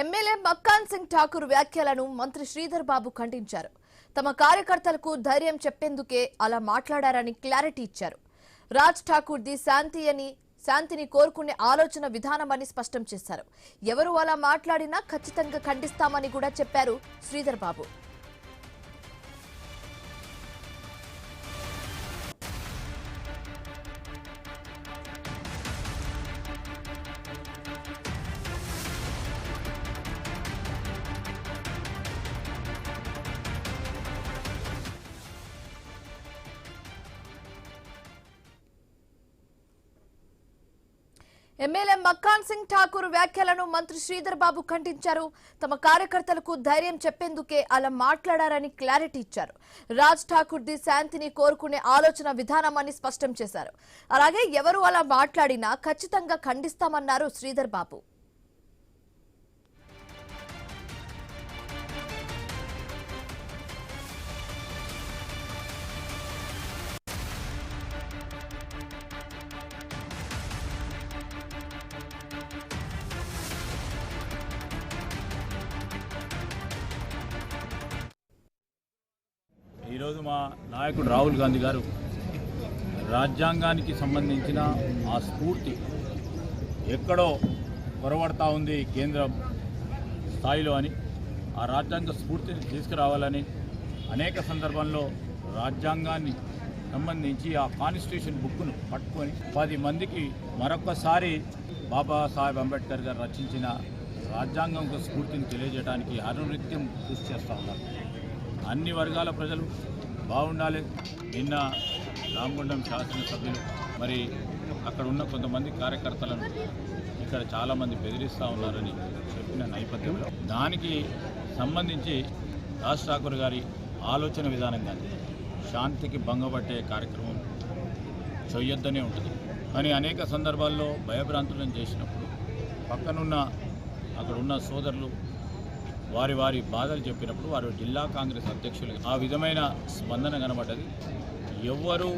MLA Makkhan Singh Thakur వ్యాఖ్యలను మంత్రి శ్రీధర్ బాబు ఖండించారు. తమ కార్యకర్తలకు ధైర్యం చెప్పేందుకే అలా మాట్లాడారని క్లారిటీ ఇచ్చారు. రాజ్ ఠాకూర్ ది శాంతిని కోరుకునే ఆలోచన విధానమని స్పష్టం చేశారు. ఎవరు అలా మాట్లాడినా ఖచ్చితంగా ఖండిస్తామని కూడా చెప్పారు శ్రీధర్ బాబు. ఎమ్మెల్యే మక్కాన్ సింగ్ ఠాకూర్ వ్యాఖ్యలను మంత్రి శ్రీధర్ బాబు ఖండించారు. తమ కార్యకర్తలకు ధైర్యం చెప్పేందుకే అలా మాట్లాడారని క్లారిటీ ఇచ్చారు. రాజ్ ఠాకూర్ ది శాంతిని కోరుకునే ఆలోచన విధానమని స్పష్టం చేశారు. అలాగే ఎవరు అలా మాట్లాడినా ఖచ్చితంగా ఖండిస్తామన్నారు శ్రీధర్ బాబు. ఈరోజు మా నాయకుడు రాహుల్ గాంధీ గారు రాజ్యాంగానికి సంబంధించిన ఆ స్ఫూర్తి ఎక్కడో పొరబడతా ఉంది కేంద్ర స్థాయిలో అని, ఆ రాజ్యాంగ స్ఫూర్తిని తీసుకురావాలని అనేక సందర్భంలో రాజ్యాంగాన్ని సంబంధించి ఆ కాన్స్టిట్యూషన్ బుక్ను పట్టుకొని 10 మందికి మరొకసారి బాబాసాహెబ్ అంబేద్కర్ గారు రచించిన రాజ్యాంగం స్ఫూర్తిని తెలియజేయడానికి అనునిత్యం కృషి చేస్తూ ఉన్నారు. అన్ని వర్గాల ప్రజలు బాగుండాలి. నిన్న రామగుండం శాసనసభ్యులు మరి అక్కడ ఉన్న కొంతమంది కార్యకర్తలను ఇక్కడ చాలామంది బెదిరిస్తూ ఉన్నారని చెప్పిన నేపథ్యంలో దానికి సంబంధించి రాజ్ ఠాకూర్ గారి ఆలోచన విధానం కానీ శాంతికి భంగపట్టే కార్యక్రమం చేయొద్దనే ఉంటుంది. కానీ అనేక సందర్భాల్లో భయభ్రాంతులను చేసినప్పుడు పక్కనున్న అక్కడ ఉన్న సోదరులు వారి బాధలు చెప్పినప్పుడు వారు జిల్లా కాంగ్రెస్ అధ్యక్షులు ఆ విధమైన స్పందన కనబడ్డది. ఎవ్వరూ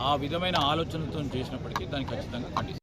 ఆ విధమైన ఆలోచనలతో చేసినప్పటికీ దానికి ఖచ్చితంగా ఖండిస్తారు.